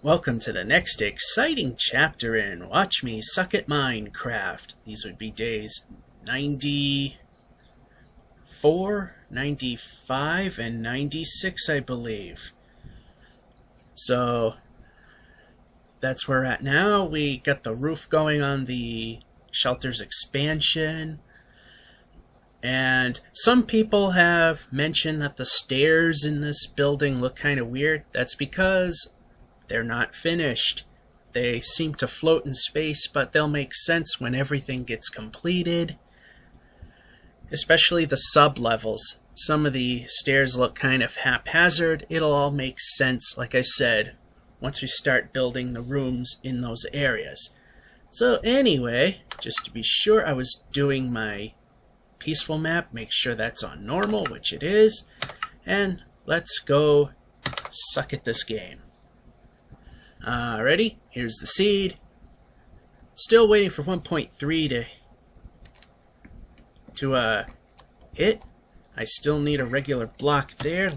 Welcome to the next exciting chapter in Watch Me Suck at Minecraft. These would be days 94, 95, and 96, I believe. So, that's where we're at now. We got the roof going on the shelter's expansion. And some people have mentioned that the stairs in this building look kind of weird. That's because they're not finished. They seem to float in space, but they'll make sense when everything gets completed. Especially the sub-levels. Some of the stairs look kind of haphazard. It'll all make sense, like I said, once we start building the rooms in those areas. So anyway, just to be sure, I was doing my peaceful map. Make sure that's on normal, which it is. And let's go suck at this game. Alrighty, here's the seed. Still waiting for 1.3 to hit. I still need a regular block there.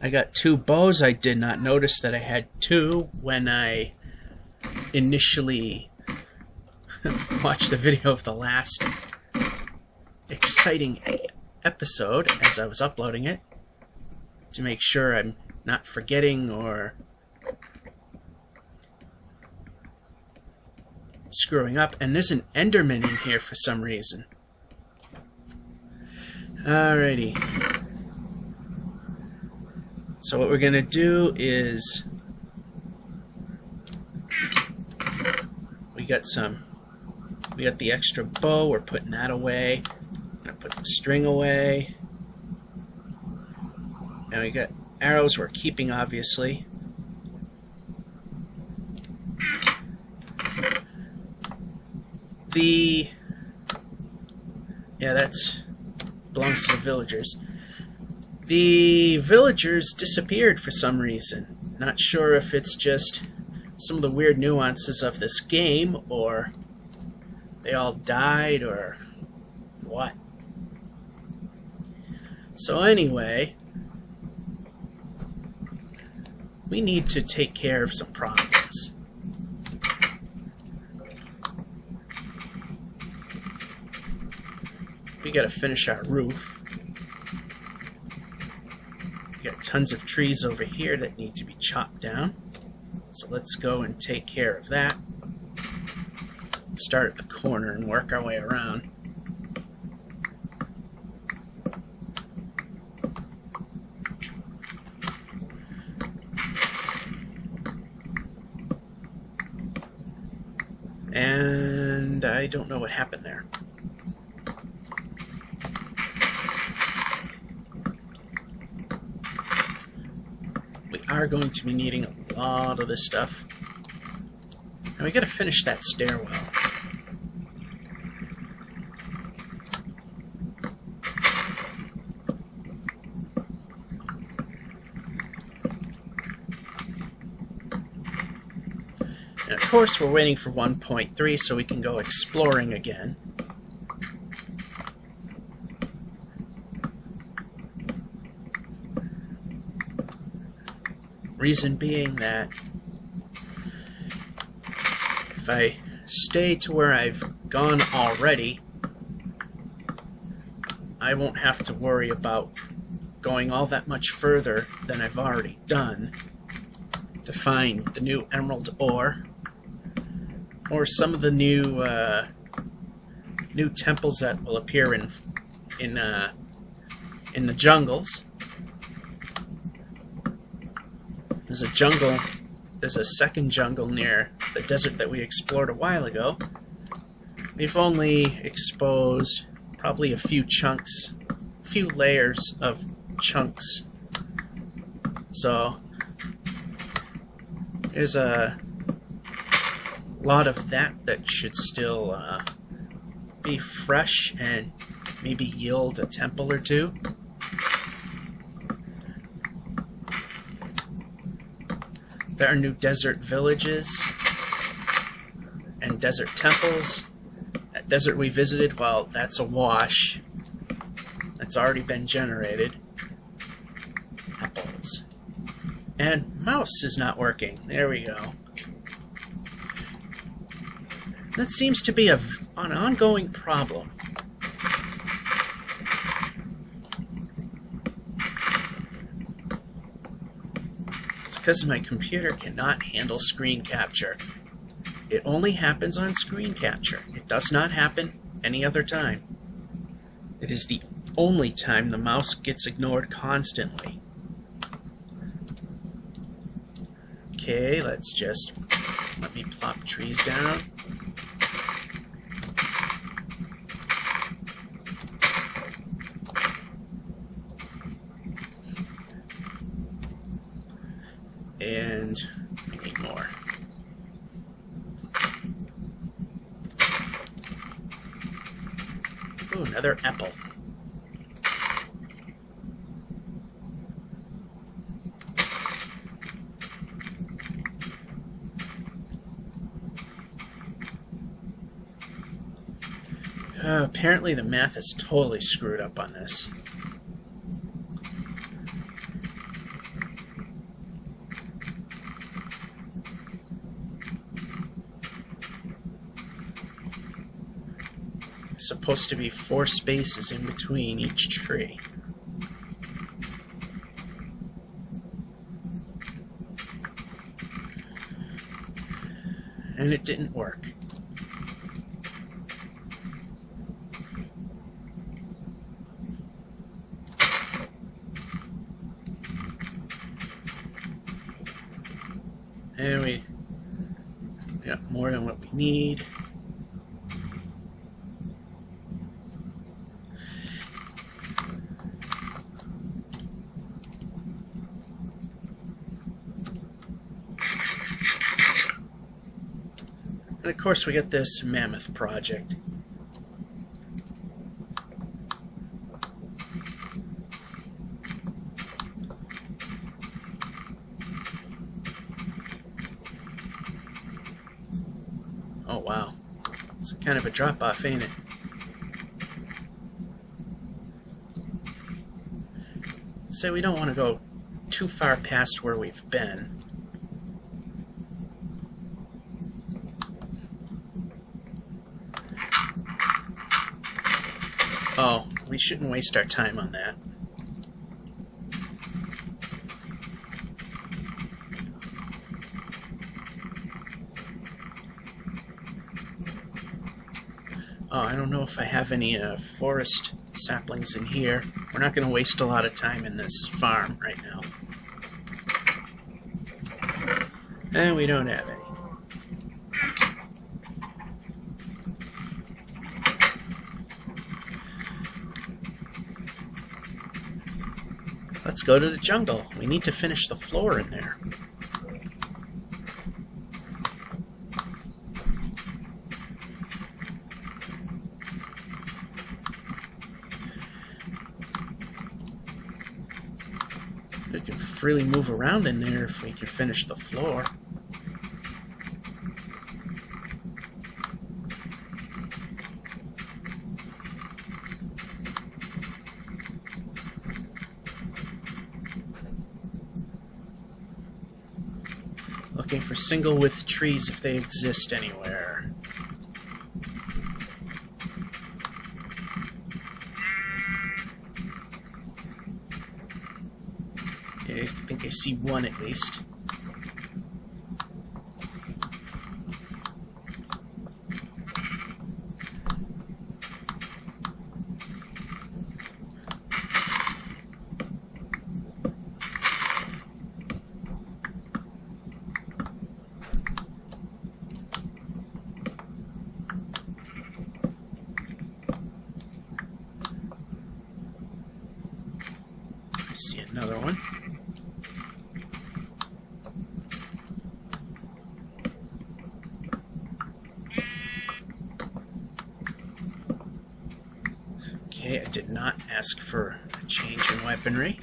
I got 2 bows. I did not notice that I had 2 when I initially watched the video of the last exciting episode as I was uploading it, to make sure I'm not forgetting or screwing up. And there's an Enderman in here for some reason. Alrighty. So what we're gonna do is we got the extra bow. We're putting that away. I'm gonna put the string away. And we got arrows we're keeping, obviously. Yeah, that's belongs to the villagers. The villagers disappeared for some reason. Not sure if it's just some of the weird nuances of this game, or they all died, or what. So anyway, we need to take care of some problems. We gotta finish our roof. We got tons of trees over here that need to be chopped down. So let's go and take care of that. Start at the corner and work our way around. And I don't know what happened there. We are going to be needing a lot of this stuff. And we gotta finish that stairwell. And of course we're waiting for 1.3 so we can go exploring again. Reason being that if I stay to where I've gone already, I won't have to worry about going all that much further than I've already done to find the new emerald ore, or some of the new temples that will appear in the jungles. There's a second jungle near the desert that we explored a while ago. We've only exposed probably a few layers of chunks. So there's a lot of that should still be fresh and maybe yield a temple or two. There are new desert villages and desert temples. That desert we visited, well, that's a wash. That's already been generated. Apples. And mouse is not working. There we go. That seems to be an ongoing problem. It's because my computer cannot handle screen capture. It only happens on screen capture. It does not happen any other time. It is the only time the mouse gets ignored constantly. Okay, let's just let me plop trees down. And we need more. Ooh, another apple. Apparently the math is totally screwed up on this. There's supposed to be 4 spaces in between each tree. And it didn't work. And we got more than what we need. And of course we get this mammoth project. Oh wow, it's kind of a drop-off, ain't it? So we don't want to go too far past where we've been. Oh, we shouldn't waste our time on that. Oh, I don't know if I have any forest saplings in here. We're not going to waste a lot of time in this farm right now. And we don't have any. Let's go to the jungle. We need to finish the floor in there. We can freely move around in there if we can finish the floor. Looking for single width trees if they exist anywhere. I think I see one at least. I see another one. Okay, I did not ask for a change in weaponry.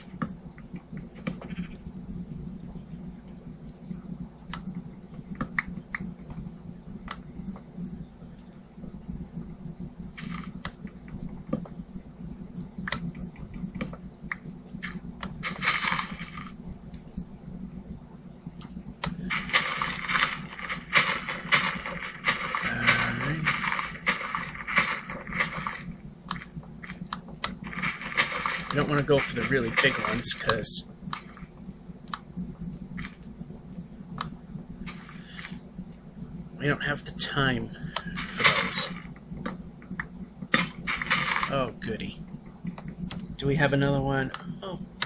We don't want to go for the really big ones because we don't have the time for those. Oh, goody. Do we have another one?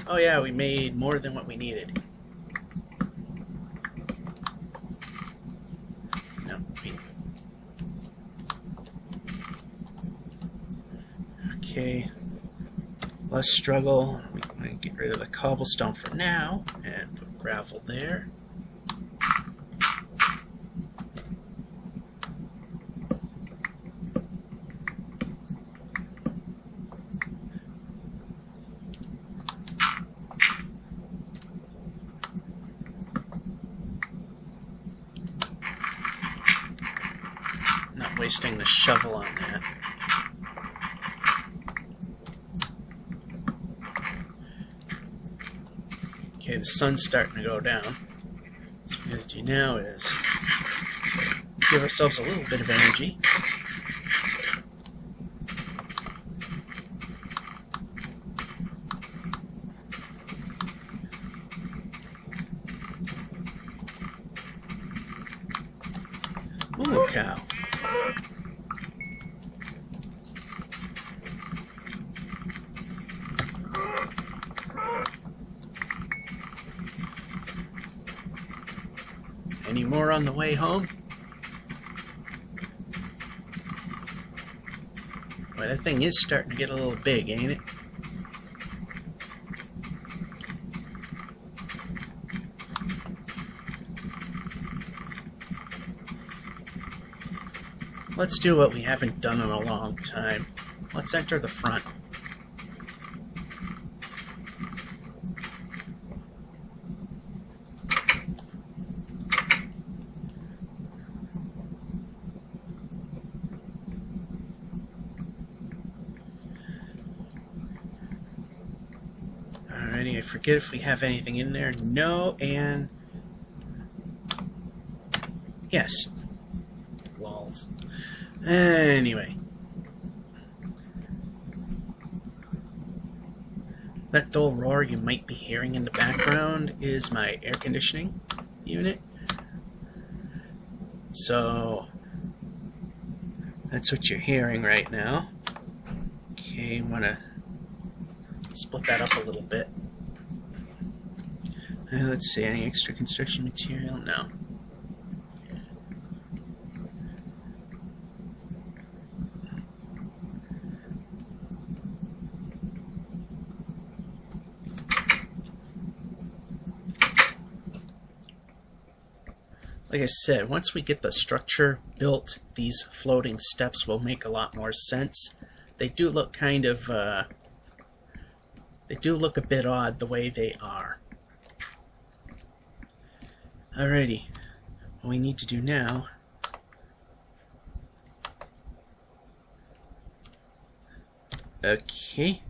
Oh yeah, we made more than what we needed. No. Okay. Less struggle. We're going to get rid of the cobblestone for now and put gravel there. Not wasting the shovel on that. Okay, the sun's starting to go down. So what we're going to do now is give ourselves a little bit of energy. Ooh, cow. Any more on the way home? Well, that thing is starting to get a little big, ain't it? Let's do what we haven't done in a long time. Let's enter the front. Alrighty, I forget if we have anything in there. No, and yes. Lols. Anyway. That dull roar you might be hearing in the background is my air conditioning unit. So that's what you're hearing right now. Okay, I'm gonna split that up a little bit. Let's see, any extra construction material? No. Like I said, once we get the structure built, these floating steps will make a lot more sense. They do look kind of, they do look a bit odd the way they are. Alrighty, what we need to do now okay.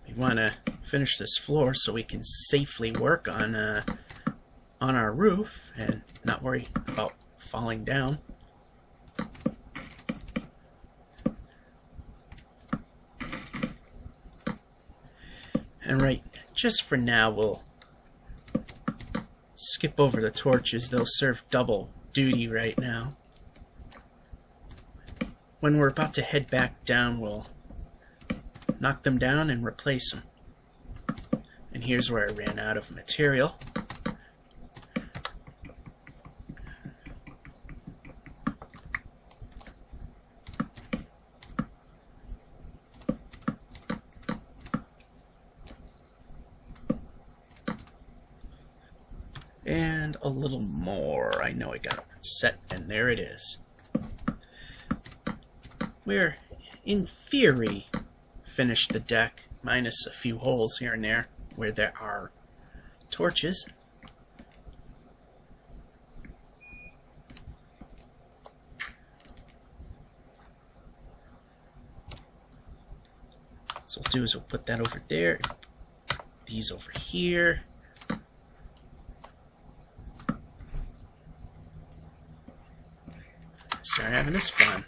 We want to finish this floor so we can safely work on our roof and not worry about falling down. And right, just for now, we'll skip over the torches. They'll serve double duty right now. When we're about to head back down, we'll knock them down and replace them. And here's where I ran out of material. And a little more. I know I got it set, and there it is. We're, in theory, finished the deck, minus a few holes here and there where there are torches. So what we'll do is we'll put that over there, these over here. start having this fun.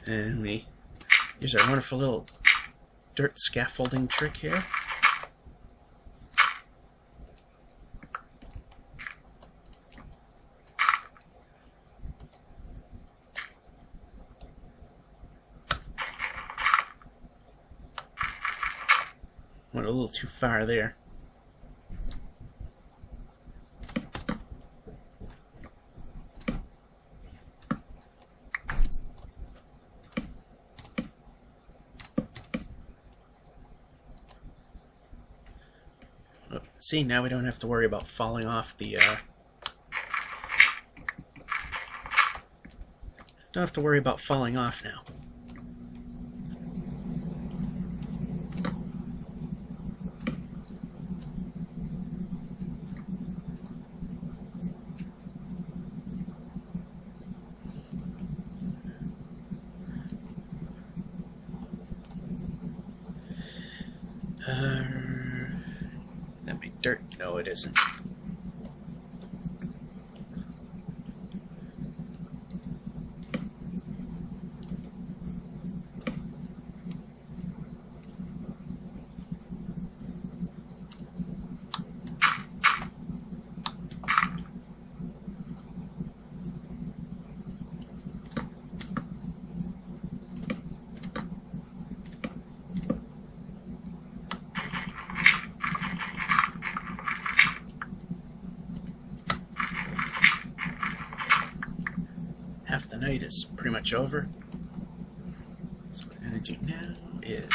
And we use our wonderful little dirt scaffolding trick here. Went a little too far there. See, now we don't have to worry about falling off the don't have to worry about falling off now. That be dirt? No, it isn't. Half the night is pretty much over. So what we're going to do now is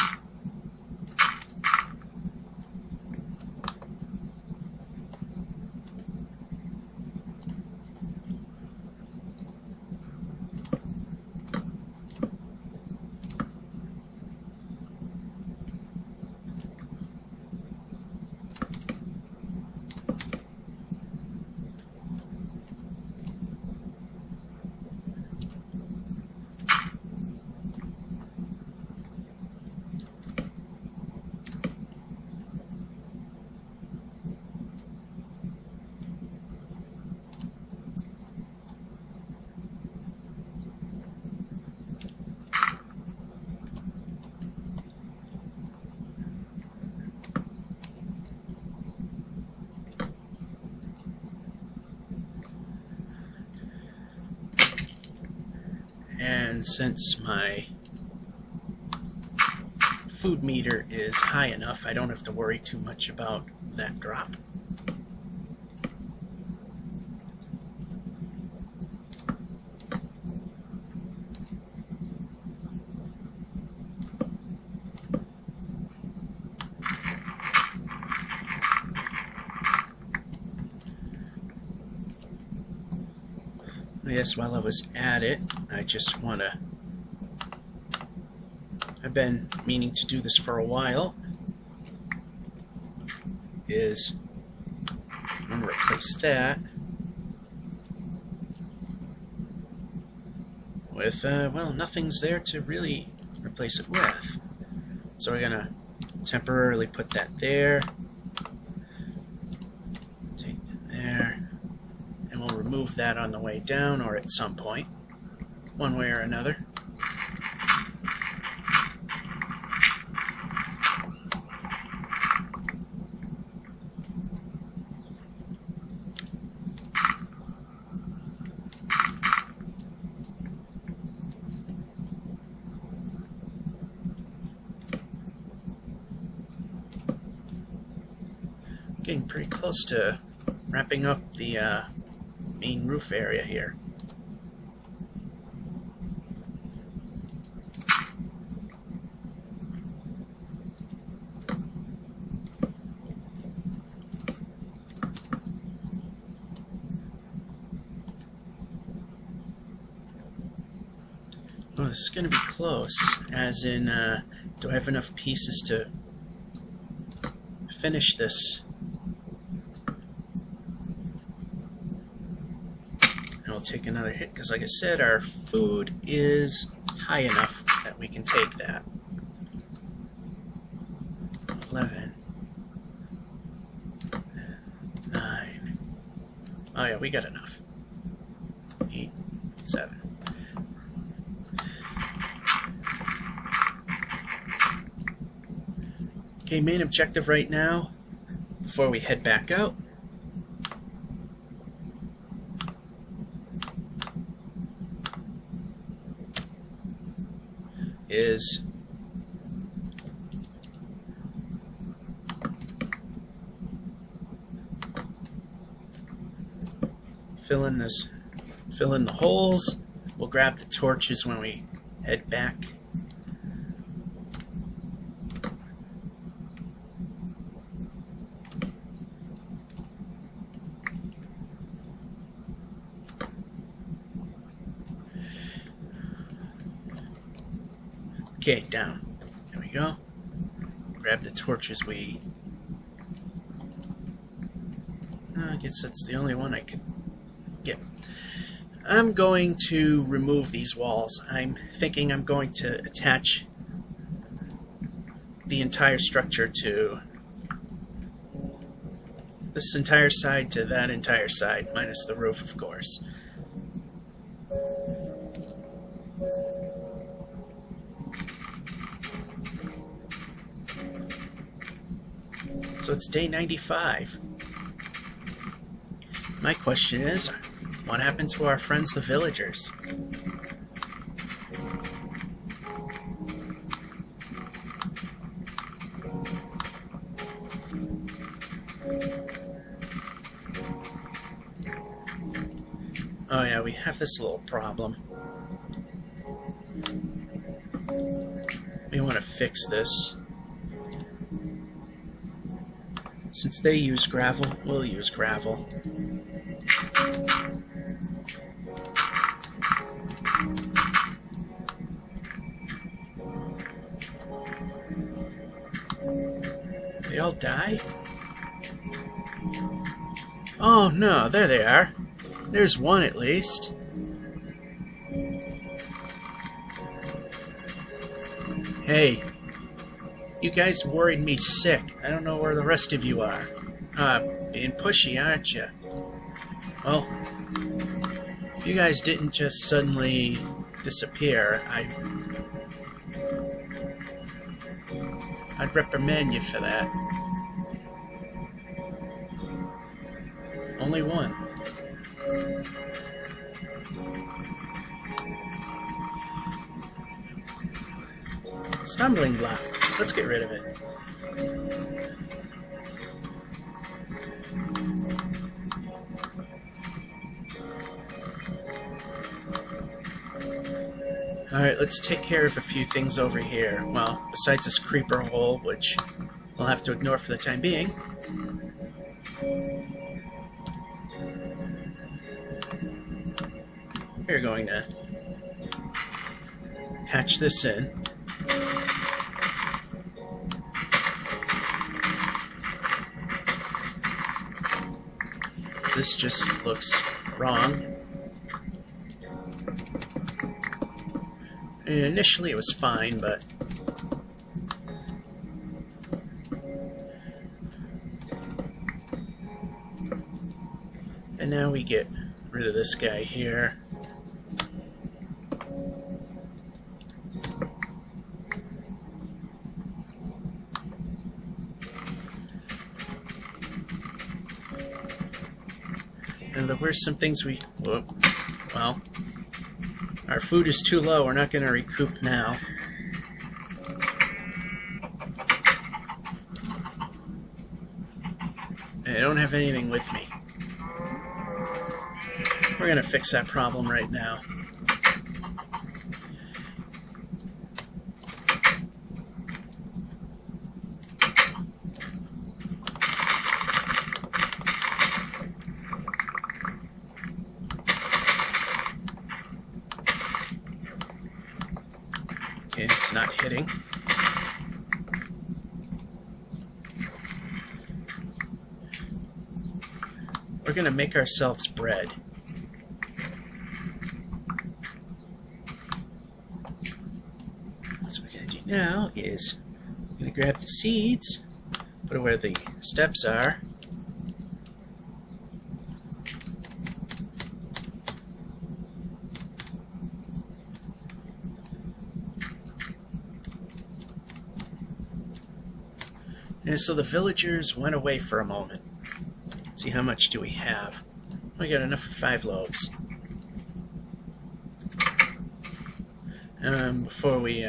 and since my food meter is high enough, I don't have to worry too much about that drop. Yes, while I was at it, I just want to... I've been meaning to do this for a while. I'm going to replace that with, well, nothing's there to really replace it with. So we're going to temporarily put that there. Take that there. And we'll remove that on the way down or at some point, one way or another. Getting pretty close to wrapping up the main roof area here. Oh, this is going to be close, as in, do I have enough pieces to finish this? And we'll take another hit, because like I said, our food is high enough that we can take that. 11, 9. Oh yeah, we got enough. 8, 7. Okay, main objective right now, before we head back out, is fill in the holes. We'll grab the torches when we head back. Okay, down. There we go. Grab the torches I guess that's the only one I could get. I'm going to remove these walls. I'm thinking I'm going to attach the entire structure to this entire side to that entire side, minus the roof, of course. So it's day 95. My question is, what happened to our friends the villagers? Oh yeah, we have this little problem. We want to fix this. Since they use gravel, we'll use gravel. They all die? Oh no, there they are. There's one at least. Hey, you guys worried me sick. I don't know where the rest of you are. Being pushy, aren't you? Well, if you guys didn't just suddenly disappear, I'd reprimand you for that. Only one. Stumbling block. Let's get rid of it. Alright, let's take care of a few things over here. Well, besides this creeper hole, which we'll have to ignore for the time being. We're going to patch this in. This just looks wrong. And initially it was fine, but and now we get rid of this guy here. And there were some things well, our food is too low, we're not going to recoup now. I don't have anything with me. We're going to fix that problem right now. Okay, it's not hitting. We're going to make ourselves bread. we're going to do now is I'm going to grab the seeds, put it where the steps are. And so the villagers went away for a moment. Let's see, how much do we have? We got enough for 5 loaves. Before we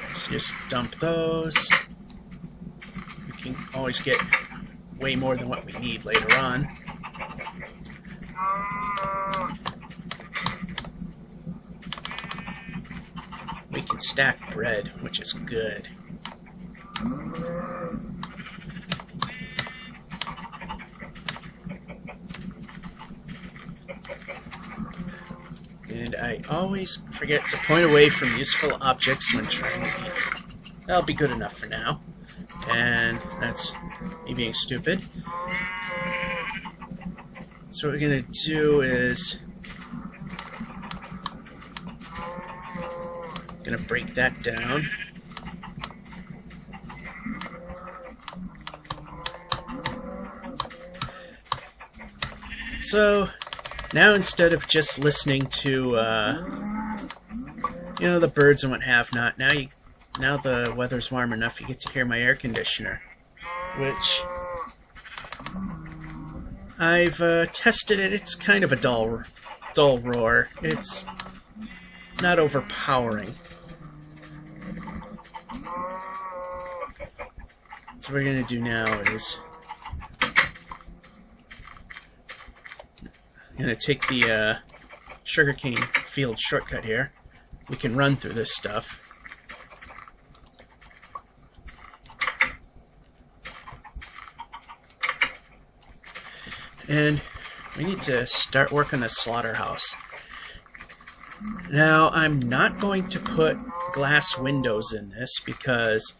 let's just dump those. We can always get way more than what we need later on. We can stack bread, which is good. And I always forget to point away from useful objects when trying to eat. That'll be good enough for now. And that's me being stupid. So what we're going to do is going to break that down. So now instead of just listening to you know, the birds and what have not, now the weather's warm enough, you get to hear my air conditioner, which I've tested it. It's kind of a dull roar. It's not overpowering. So what we're going to do now is I'm going to take the sugarcane field shortcut here. We can run through this stuff. And we need to start work on the slaughterhouse. Now, I'm not going to put glass windows in this because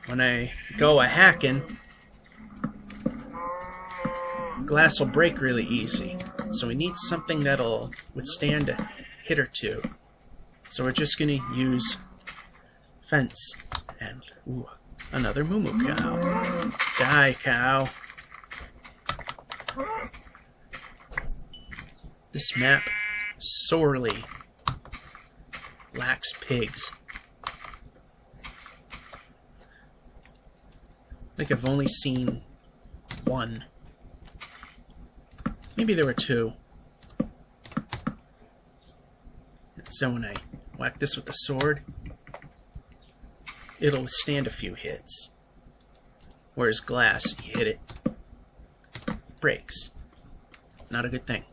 when I go a-hacking, glass will break really easy. So we need something that'll withstand a hit or two. So we're just going to use fence. And, ooh, another moo cow. Die, cow. This map sorely lacks pigs. I think I've only seen one. Maybe there were 2. So when I whack this with the sword, it'll withstand a few hits. Whereas glass, you hit it, breaks. Not a good thing.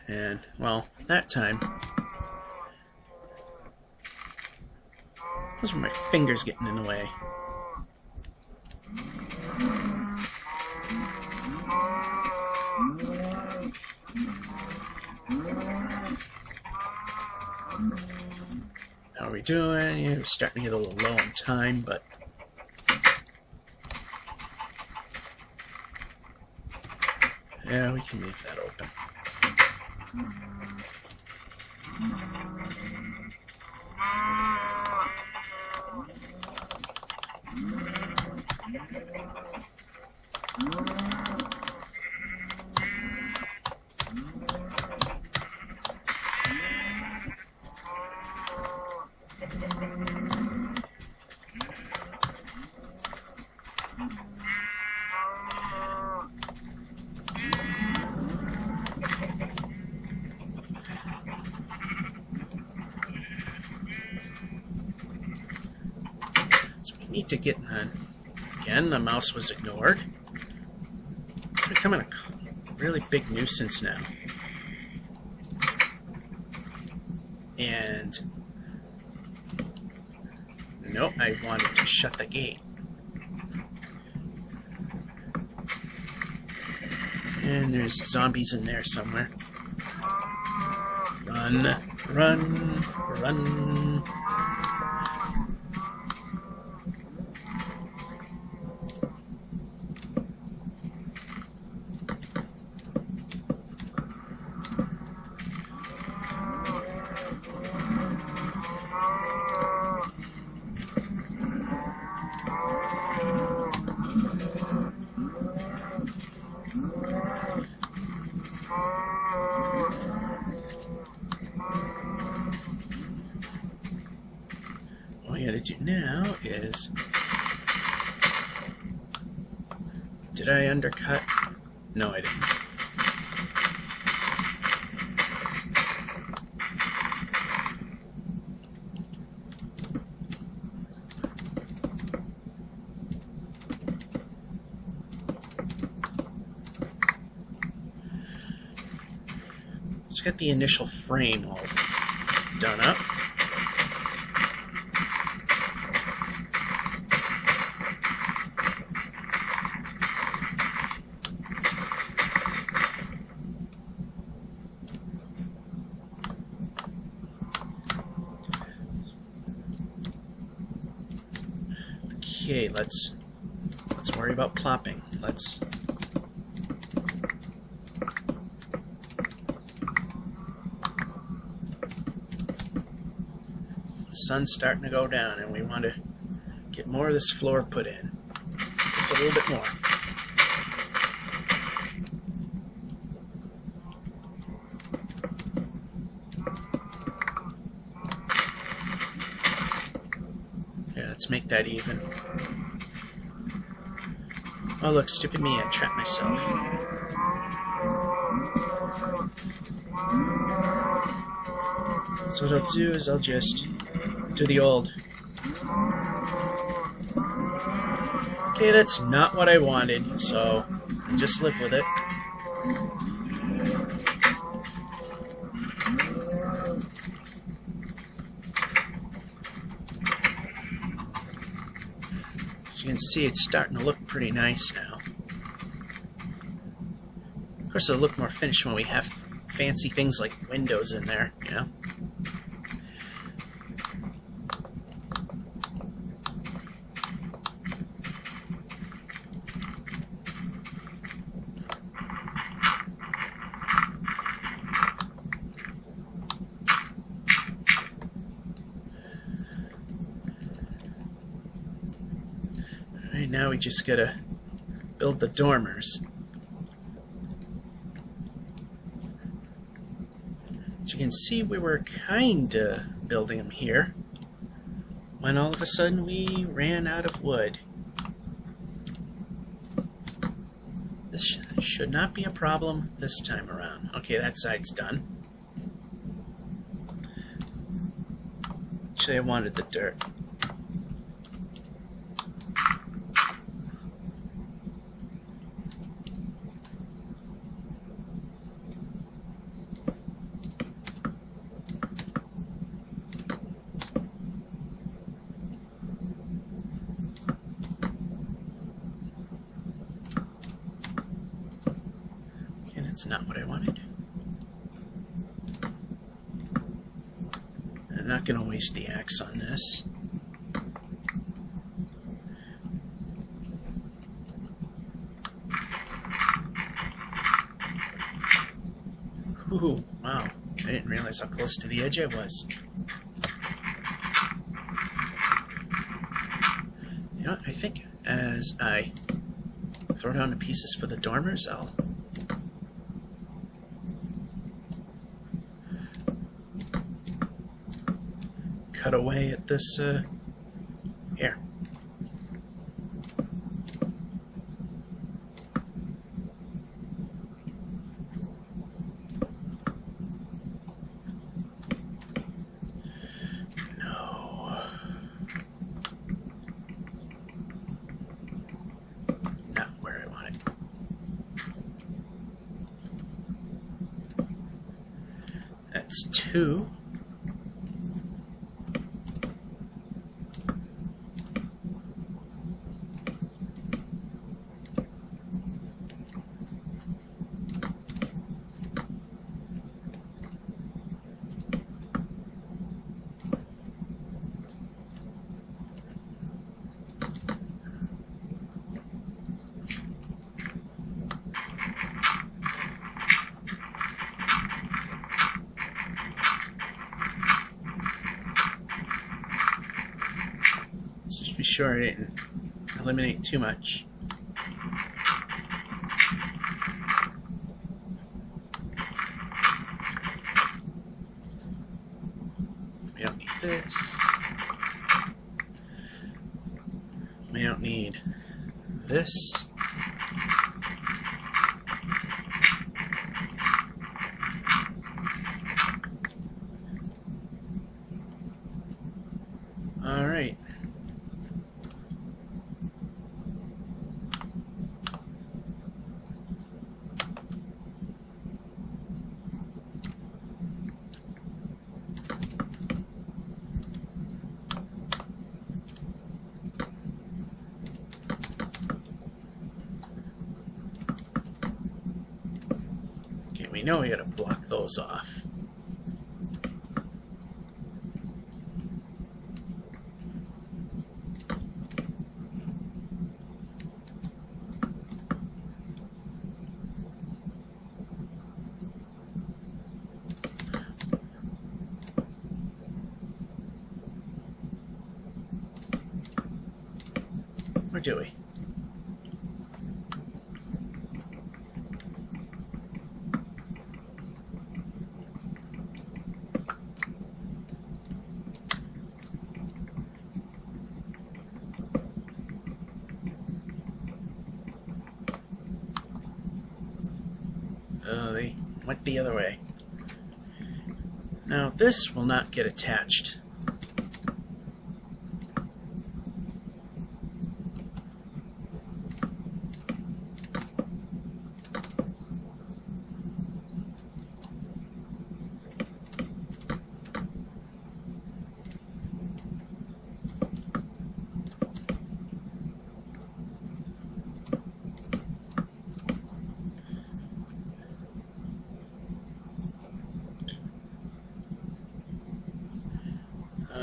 And, well, that time, those were my fingers getting in the way. How are we doing? Yeah, we're starting to get a little low on time, but yeah, we can leave that open. Need to get again, the mouse was ignored. It's becoming a really big nuisance now. And nope, I wanted to shut the gate. And there's zombies in there somewhere. Run, run, run. do now is... Did I undercut? No, I didn't. Let's get the initial frame all done up. Okay, let's worry about plopping. The sun's starting to go down, and we want to get more of this floor put in. Just a little bit more. Yeah, let's make that even. Oh look, stupid me, I trapped myself. So what I'll do is I'll just do the old... Okay, that's not what I wanted, so I'll just live with it. As you can see, it's starting to look pretty nice now. Of course, it'll look more finished when we have fancy things like windows in there, you know? Alright, now we just gotta build the dormers. As you can see, we were kinda building them here when all of a sudden we ran out of wood. This should not be a problem this time around. Okay, that side's done. Actually, I wanted the dirt. That's not what I wanted. I'm not going to waste the axe on this. Ooh, wow. I didn't realize how close to the edge I was. You know what? I think as I throw down the pieces for the dormers, I'll cut away at this here. No. Not where I want it. That's 2. Be sure I didn't eliminate too much. We don't need this. this. Alright. Okay, we know we gotta block those off. Or do we? They went the other way. Now this will not get attached.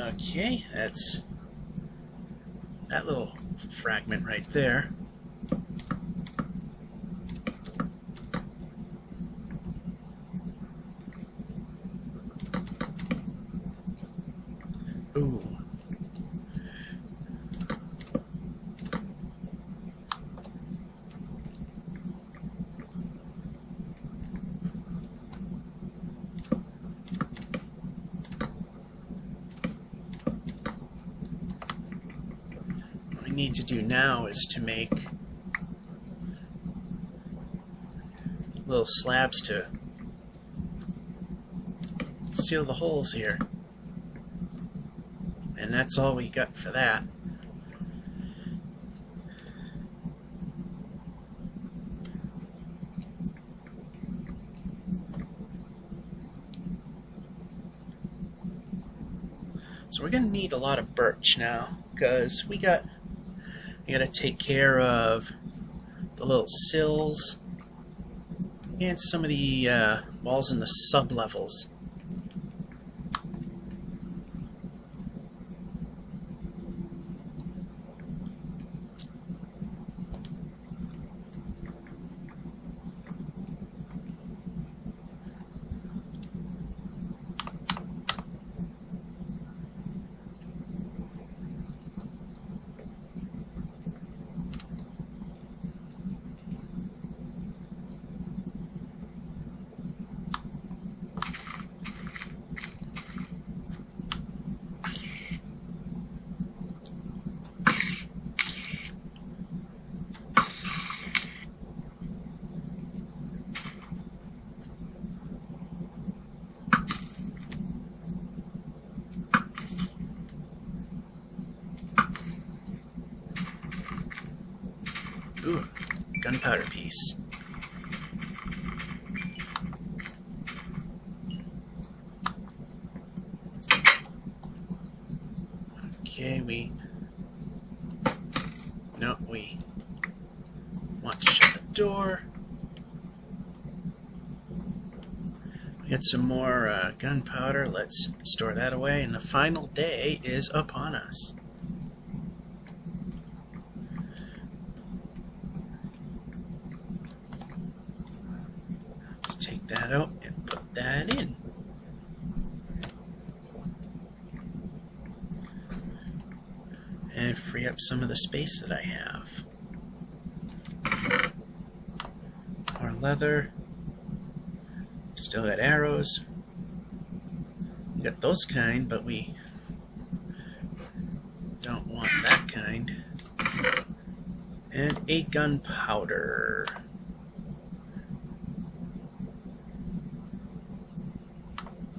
Okay, that's that little fragment right there. Ooh. What we need to do now is to make little slabs to seal the holes here. And that's all we got for that. So we're going to need a lot of birch now, because we got to take care of the little sills and some of the walls in the sub-levels. Ooh, gunpowder piece. Okay, we want to shut the door. We got some more gunpowder. Let's store that away, and the final day is upon us. Let's take that out and put that in. And free up some of the space that I have. More leather. Still got arrows. We got those kind, but we don't want that kind. And 8 gunpowder.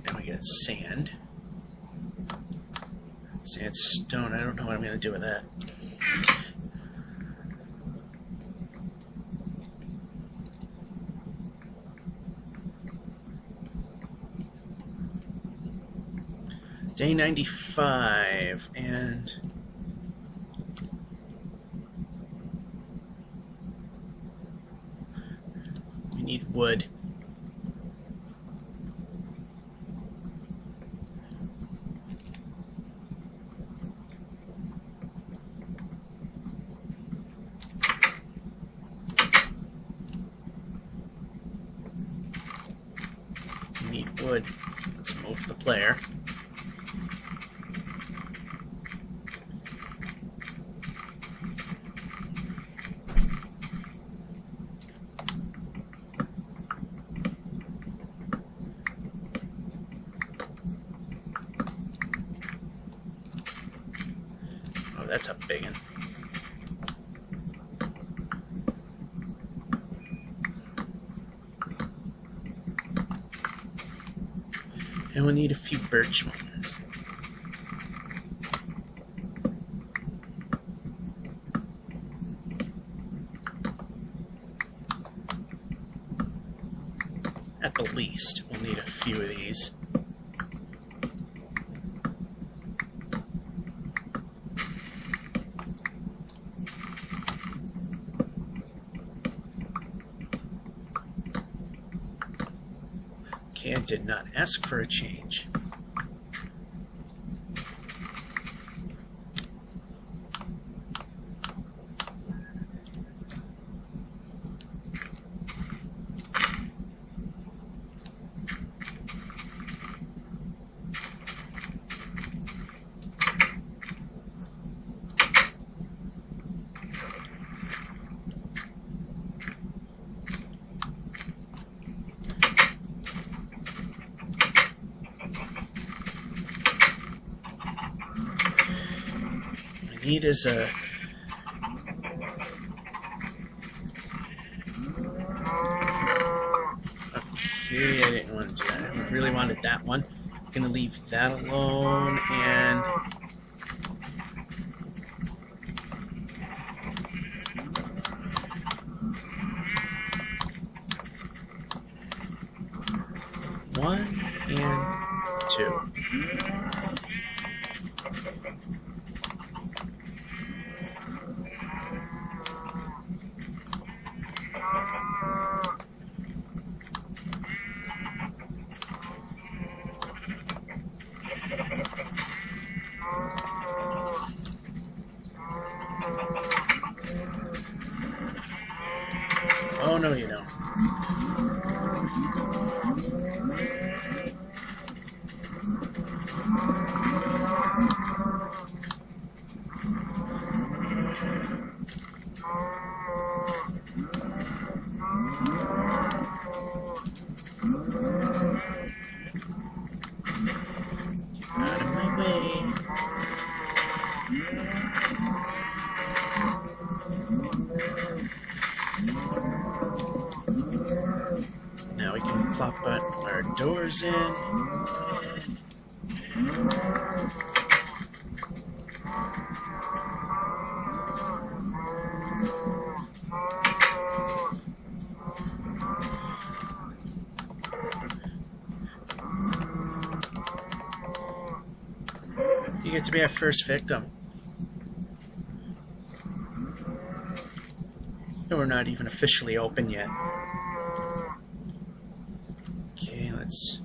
And we get sand. Sandstone, I don't know what I'm going to do with that. Day 95, and we need wood. We need wood. Let's move the player. Oh, that's a big one. And we'll need a few birch ones. At the least, we'll need a few of these. Okay, I did not ask for a change. Need is a okay, I didn't want to do that. I really wanted that one. I'm gonna leave that alone, and one and two. Oh, no, you don't. Get out of my way. Now we can plop our doors in. You get to be our first victim. And we're not even officially open yet. Okay, let's...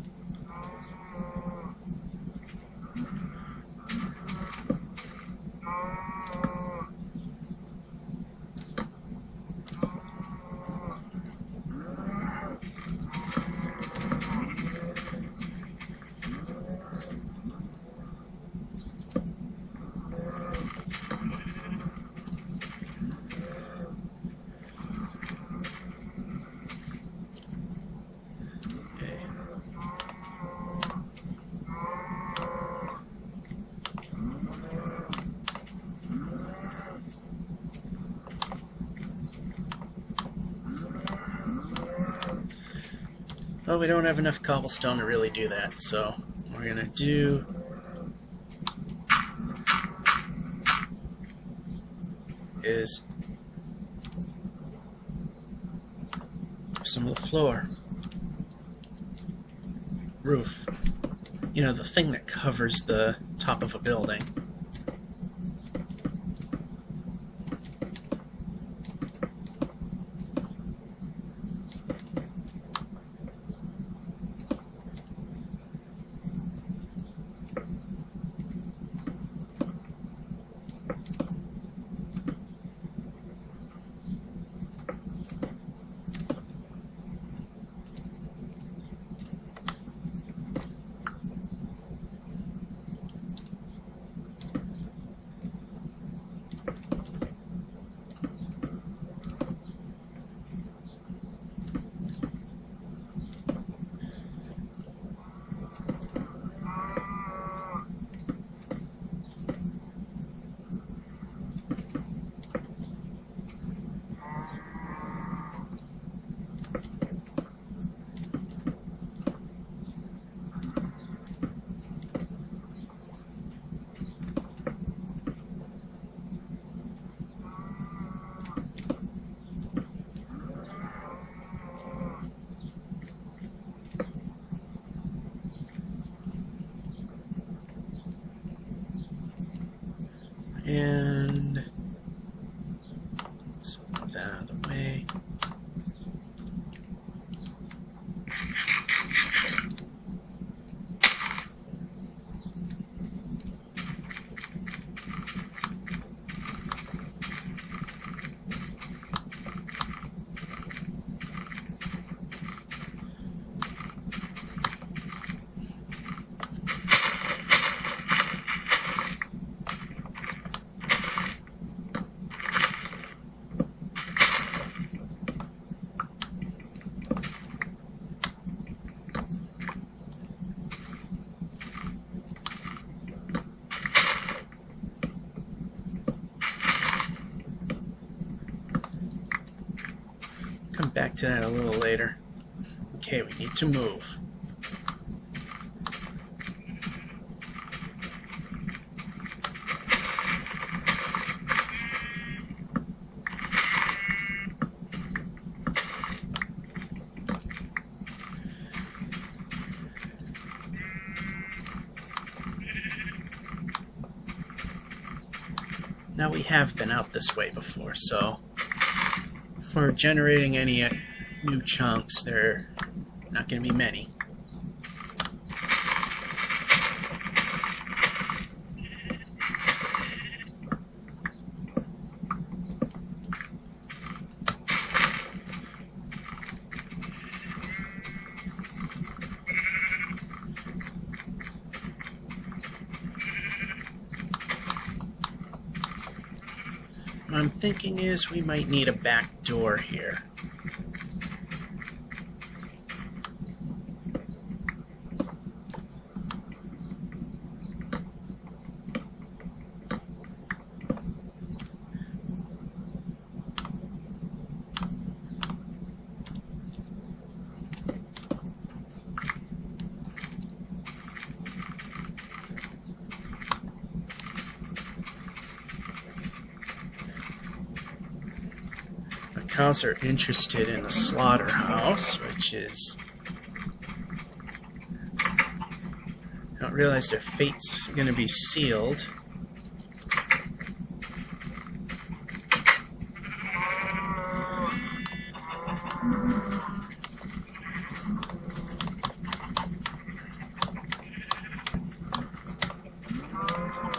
Well, we don't have enough cobblestone to really do that, so what we're gonna do is some of the floor. Roof. You know, the thing that covers the top of a building. And let's move that out of the way. Come back to that a little later. Okay, we need to move. Now we have been out this way before, so for generating any new chunks, there are not going to be many. What I'm thinking is we might need a back door here. Cows are interested in the slaughterhouse, which is... I don't realize their fate's going to be sealed.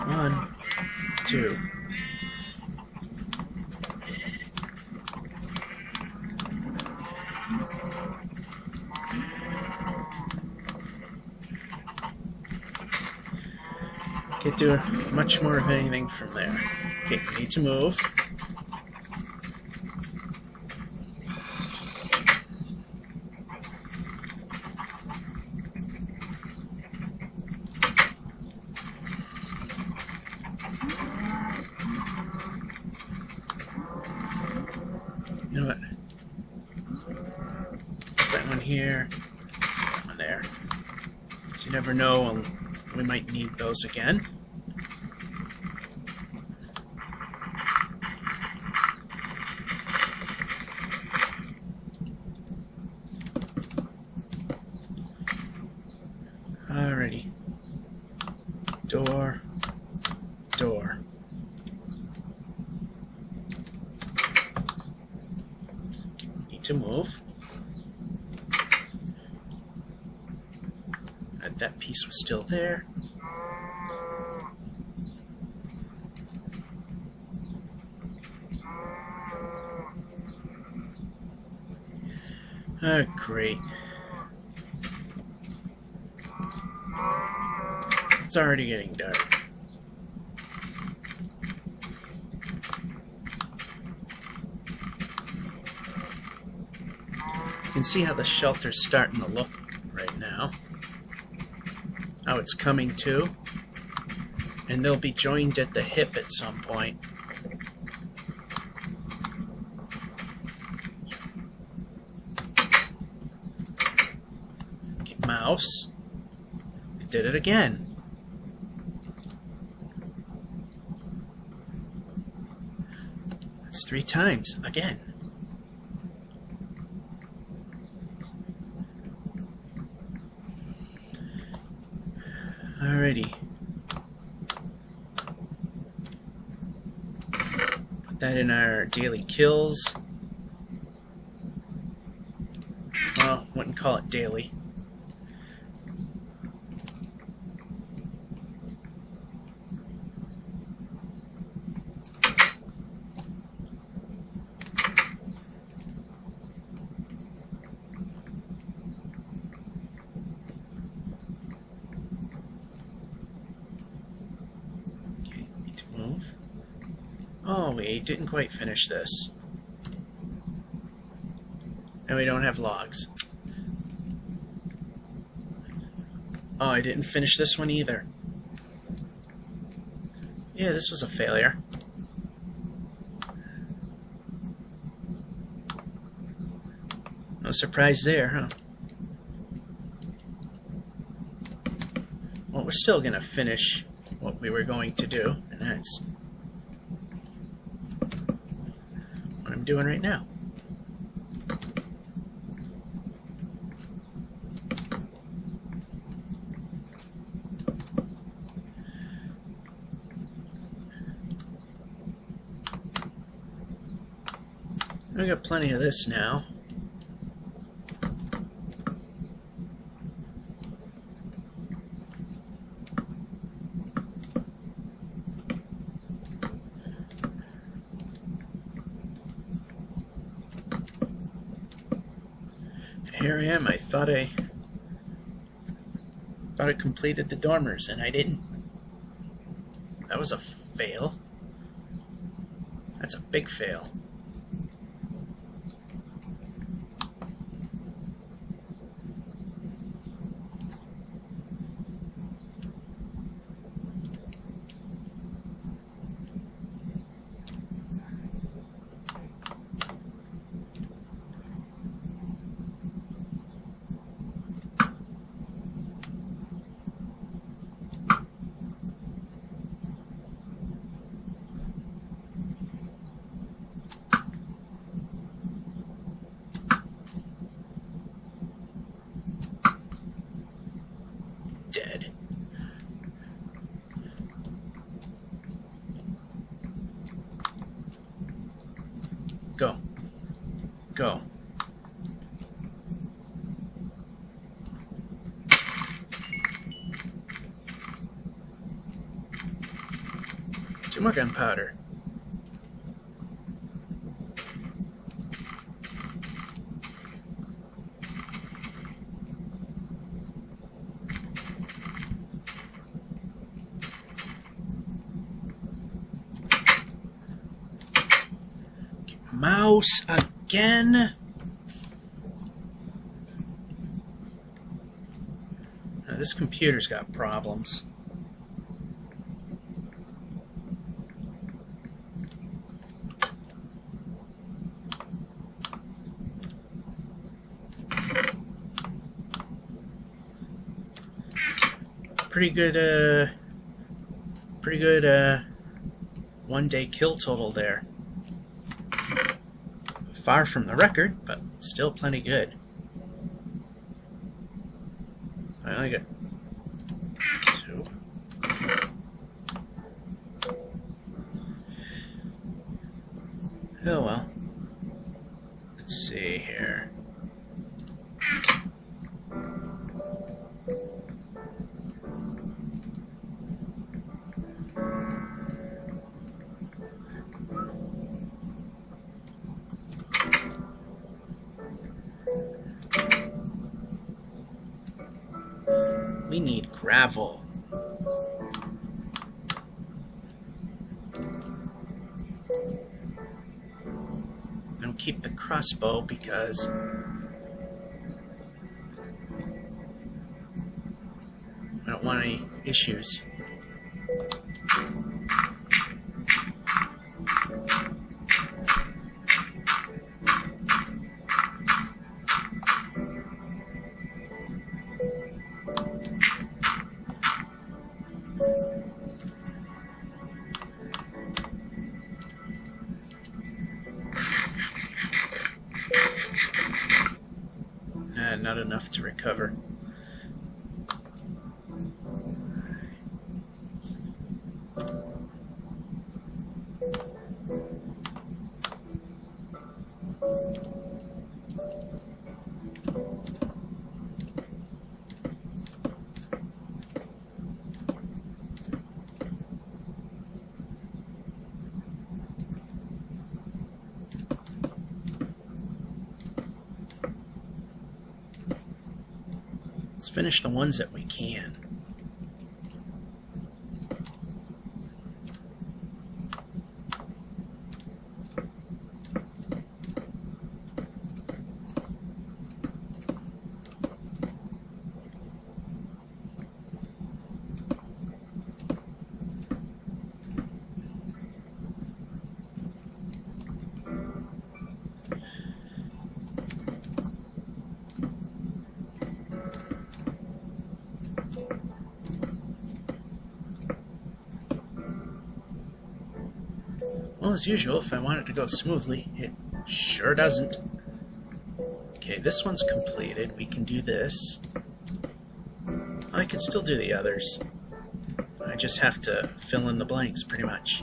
One, two. Can't do much more of anything from there. Okay, we need to move. You know what? Put that one here. So you never know, we might need those again. Alrighty. Door. Door. Need to move. That piece was still there. Oh, great. It's already getting dark. You can see how the shelter's starting to look right now. How it's coming to. And they'll be joined at the hip at some point. Okay, mouse. It did it again. That's 3 times again. Alrighty. Put that in our daily kills. Well, wouldn't call it daily. Oh, we didn't quite finish this. And we don't have logs. Oh, I didn't finish this one either. Yeah, this was a failure. No surprise there, huh? Well, we're still going to finish what we were going to do, and that's what I'm doing right now. We got plenty of this now. Here I am. I thought I completed the dormers, and I didn't. That was a fail. That's a big fail. Dead. Go. Go. Two more gunpowder. Mouse again. Now, this computer's got problems. pretty good, one-day kill total there. Far from the record, but still plenty good. I only got 2. Oh well. Let's see here. We need gravel. And keep the crossbow because I don't want any issues. Not enough to recover. Let's finish the ones that we can. Well, as usual, if I want it to go smoothly, it sure doesn't. Okay, this one's completed. We can do this. I can still do the others. I just have to fill in the blanks, pretty much.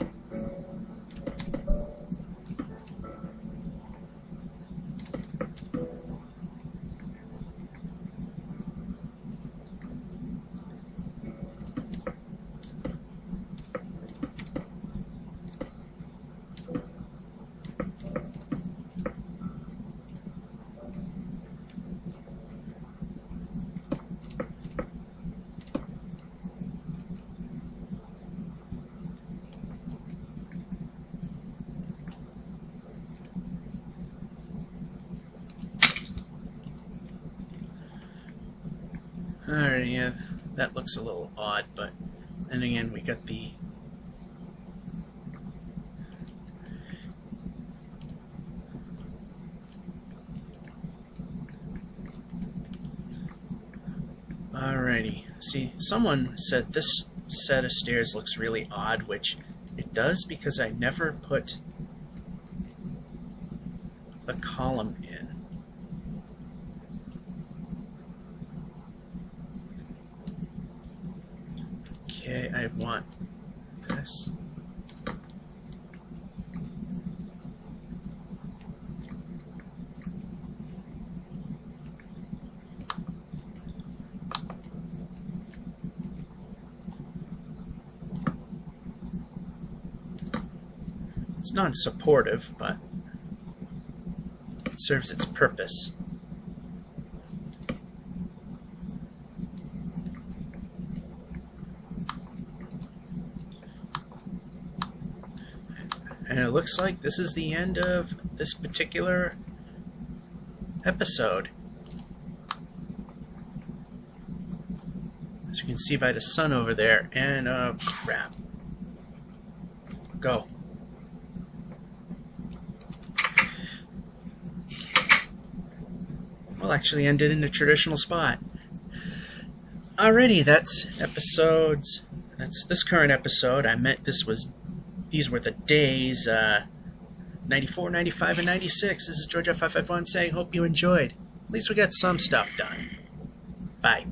Alright, yeah, that looks a little odd, but then again, we got the alrighty. See, someone said this set of stairs looks really odd, which it does because I never put a column in. Okay, I want this. It's non-supportive, but it serves its purpose. And it looks like this is the end of this particular episode. As you can see by the sun over there. And, crap. Go. We'll actually end it in the traditional spot. Alrighty, that's episodes. That's this current episode. I meant these were the days 94, 95, and 96. This is Georgia551 saying, hope you enjoyed. At least we got some stuff done. Bye.